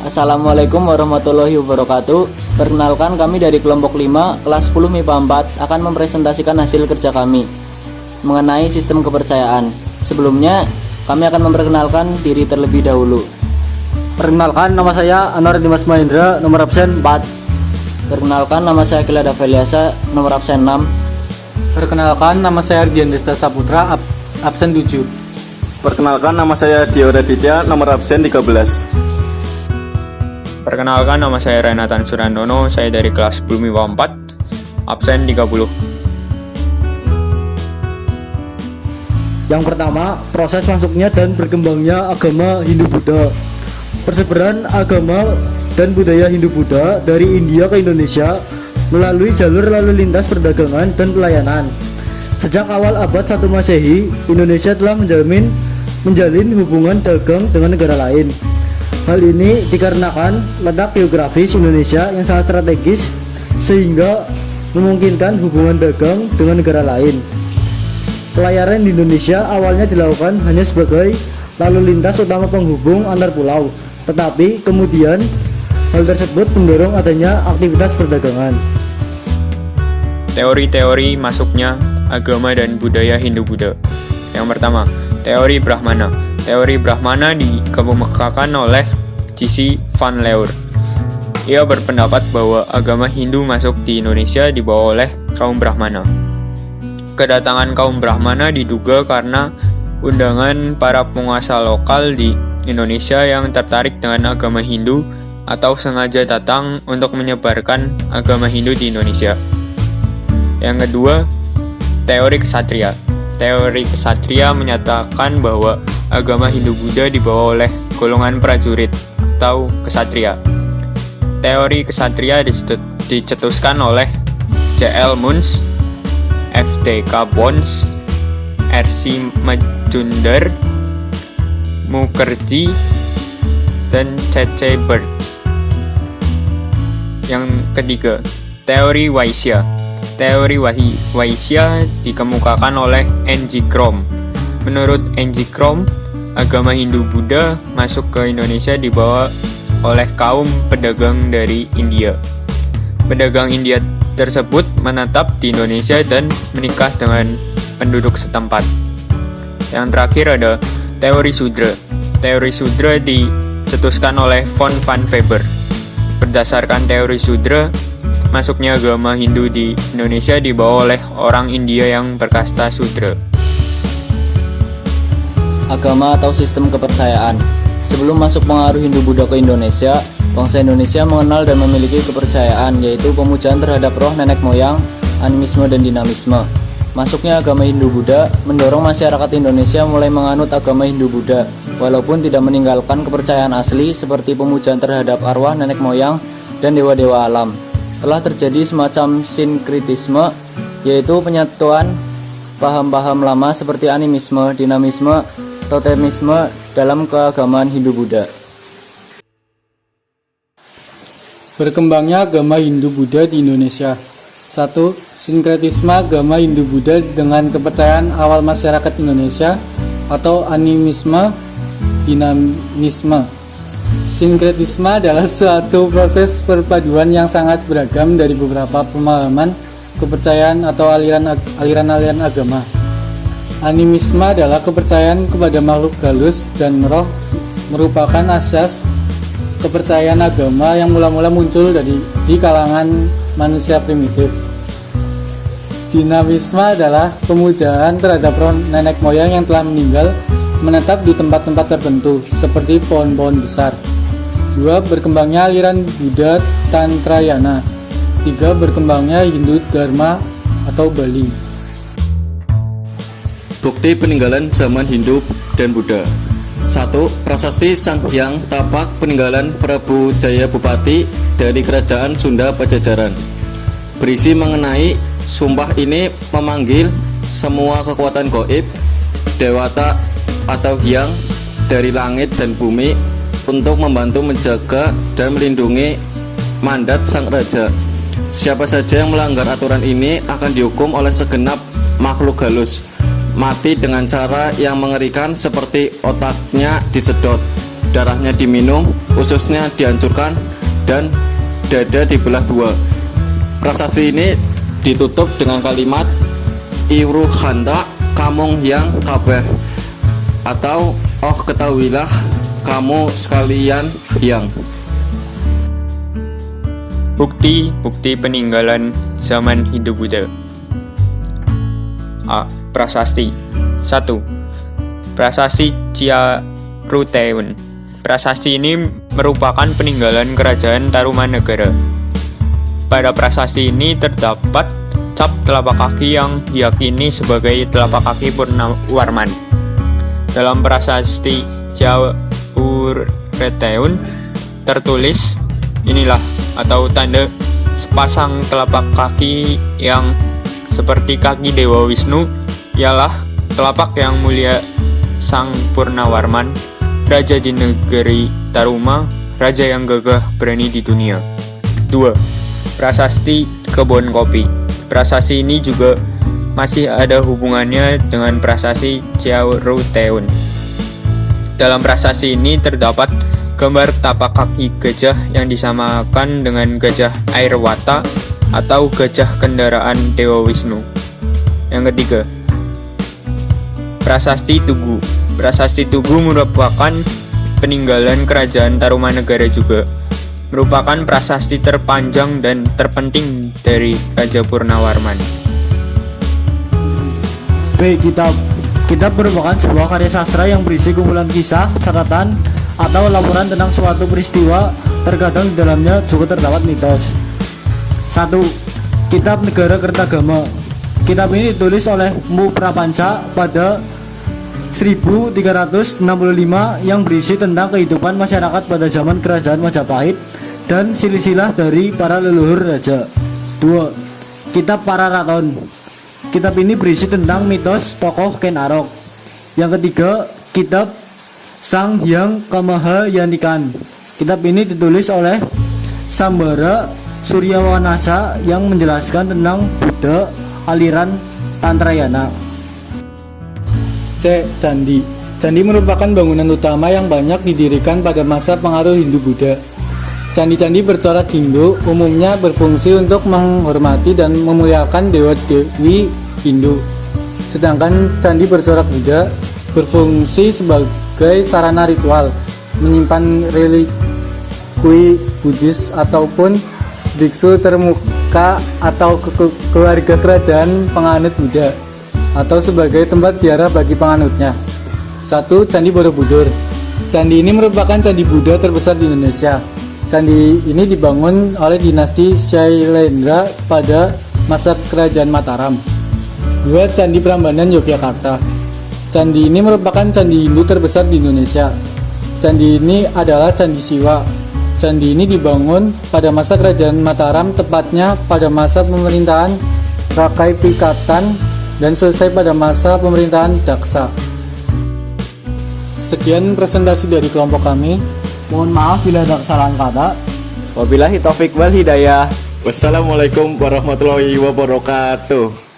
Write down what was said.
Assalamualaikum warahmatullahi wabarakatuh. Perkenalkan, kami dari kelompok 5 kelas 10 MIPA 4 akan mempresentasikan hasil kerja kami mengenai sistem kepercayaan. Sebelumnya kami akan memperkenalkan diri terlebih dahulu. Perkenalkan, nama saya Anwar Dimas Mahendra, nomor absen 4. Perkenalkan, nama saya Kilada Feliasa, nomor absen 6. Perkenalkan, nama saya Ardian Desta Saputra, absen 7. Perkenalkan, nama saya Dio Raditya, nomor absen 13. Perkenalkan, nama saya Renatan Surandono, saya dari kelas 10 MIPA 4, absen 30. Yang pertama, proses masuknya dan berkembangnya agama Hindu-Buddha. Persebaran agama dan budaya Hindu-Buddha dari India ke Indonesia melalui jalur lalu lintas perdagangan dan pelayanan. Sejak awal abad 1 Masehi, Indonesia telah menjalin hubungan dagang dengan negara lain. Hal ini dikarenakan letak geografis Indonesia yang sangat strategis sehingga memungkinkan hubungan dagang dengan negara lain. Pelayaran di Indonesia awalnya dilakukan hanya sebagai lalu lintas utama penghubung antar pulau, tetapi kemudian hal tersebut mendorong adanya aktivitas perdagangan. Teori-teori masuknya agama dan budaya Hindu-Buddha. Yang pertama, teori Brahmana. Teori Brahmana dikemukakan oleh C.C. Van Leur. Ia berpendapat bahwa agama Hindu masuk di Indonesia dibawa oleh kaum Brahmana. Kedatangan kaum Brahmana diduga karena undangan para penguasa lokal di Indonesia yang tertarik dengan agama Hindu atau sengaja datang untuk menyebarkan agama Hindu di Indonesia. Yang kedua, teori Ksatria. Teori Ksatria menyatakan bahwa agama Hindu-Buddha dibawa oleh golongan prajurit atau Ksatria. Teori Ksatria dicetuskan oleh J.L. Munz, F.T.K. Bones, R.C. Majumdar, Mukherjee, dan C.C. Birch. Yang ketiga, teori Vaishya. Teori Vaishya dikemukakan oleh N.G. Krom. Menurut N.G. Krom, agama Hindu-Buddha masuk ke Indonesia dibawa oleh kaum pedagang dari India. Pedagang India tersebut menetap di Indonesia dan menikah dengan penduduk setempat. Yang terakhir ada teori Sudra. Teori Sudra dicetuskan oleh von van Weber. Berdasarkan teori Sudra, masuknya agama Hindu di Indonesia dibawa oleh orang India yang berkasta Sudra. Agama atau sistem kepercayaan. Sebelum masuk pengaruh Hindu-Buddha ke Indonesia, bangsa Indonesia mengenal dan memiliki kepercayaan, yaitu pemujaan terhadap roh nenek moyang, animisme dan dinamisme. Masuknya agama Hindu-Buddha mendorong masyarakat Indonesia mulai menganut agama Hindu-Buddha, walaupun tidak meninggalkan kepercayaan asli seperti pemujaan terhadap arwah nenek moyang dan dewa-dewa alam. Telah terjadi semacam sinkritisme, yaitu penyatuan paham-paham lama seperti animisme, dinamisme, totemisme dalam keagamaan Hindu-Buddha. Berkembangnya agama Hindu-Buddha di Indonesia. 1. Sinkretisme agama Hindu-Buddha dengan kepercayaan awal masyarakat Indonesia atau animisme, dinamisme. Sinkretisme adalah suatu proses perpaduan yang sangat beragam dari beberapa pemahaman, kepercayaan atau aliran-aliran agama. Animisme adalah kepercayaan kepada makhluk halus dan roh, merupakan asas kepercayaan agama yang mula-mula muncul di kalangan manusia primitif. Dinamisme adalah pemujaan terhadap roh nenek moyang yang telah meninggal menetap di tempat-tempat tertentu, seperti pohon-pohon besar. 2. Berkembangnya aliran Buddha Tantrayana. 3. Berkembangnya Hindu Dharma atau Bali. Bukti peninggalan zaman Hindu dan Buddha. 1. Prasasti Sang Hyang Tapak peninggalan Prabu Jaya Bupati dari Kerajaan Sunda Pajajaran. Berisi mengenai sumpah ini memanggil semua kekuatan gaib, dewata atau hyang dari langit dan bumi untuk membantu menjaga dan melindungi mandat sang raja. Siapa saja yang melanggar aturan ini akan dihukum oleh segenap makhluk halus, mati dengan cara yang mengerikan seperti otaknya disedot. darahnya diminum, ususnya dihancurkan, dan dada dibelah dua. Prasasti ini ditutup dengan kalimat Iruhanda kamong yang kabeh, atau oh ketahuilah kamu sekalian yang. Bukti-bukti peninggalan zaman Hindu-Buddha. A. Prasasti. 1. Prasasti Ciaruteun. Prasasti ini merupakan peninggalan kerajaan Tarumanegara. Pada prasasti ini terdapat cap telapak kaki yang diyakini sebagai telapak kaki Purnawarman. Dalam prasasti Ciaruteun tertulis, inilah atau tanda sepasang telapak kaki yang seperti kaki Dewa Wisnu ialah telapak yang mulia Sang Purnawarman, raja di negeri Taruma, raja yang gagah berani di dunia. 2. Prasasti Kebon Kopi. Prasasti ini juga masih ada hubungannya dengan prasasti Ciaruteun. Dalam prasasti ini terdapat gambar tapak kaki gajah yang disamakan dengan gajah Airwata atau gajah kendaraan Dewa Wisnu. Yang ketiga, Prasasti Tugu. Prasasti Tugu merupakan peninggalan kerajaan Tarumanegara juga. Merupakan prasasti terpanjang dan terpenting dari Raja Purnawarman. B. Kitab. Kitab merupakan sebuah karya sastra yang berisi kumpulan kisah, catatan, atau laporan tentang suatu peristiwa. Terkadang di dalamnya juga terdapat mitos. 1. Kitab Negara Kertagama. Kitab ini ditulis oleh Mu Prapanca pada 1365 yang berisi tentang kehidupan masyarakat pada zaman kerajaan Majapahit dan silsilah dari para leluhur raja. 2. Kitab Pararaton. Kitab ini berisi tentang mitos tokoh Ken Arok. Yang ketiga, Kitab Sang Hyang Kamahayanikan. Kitab ini ditulis oleh Sambara Suryawanasa yang menjelaskan tentang Buddha aliran Tantrayana. C. Candi. Candi merupakan bangunan utama yang banyak didirikan pada masa pengaruh Hindu-Buddha. Candi-candi bercorak Hindu umumnya berfungsi untuk menghormati dan memuliakan dewa-dewi Hindu. Sedangkan candi bercorak Buddha berfungsi sebagai sarana ritual, menyimpan relikui Buddhis ataupun biksu termuka atau keluarga kerajaan penganut Buddha, atau sebagai tempat ziarah bagi penganutnya. 1. Candi Borobudur. Candi ini merupakan candi Buddha terbesar di Indonesia. Candi ini dibangun oleh dinasti Shailendra pada masa kerajaan Mataram. 2. Candi Prambanan Yogyakarta. Candi ini merupakan candi Hindu terbesar di Indonesia. Candi ini adalah Candi Siwa. Candi ini dibangun pada masa kerajaan Mataram, tepatnya pada masa pemerintahan Rakai Pikatan dan selesai pada masa pemerintahan Daksa. Sekian presentasi dari kelompok kami. Mohon maaf bila ada kesalahan kata. Wabillahi taufik wal hidayah. Wassalamualaikum warahmatullahi wabarakatuh.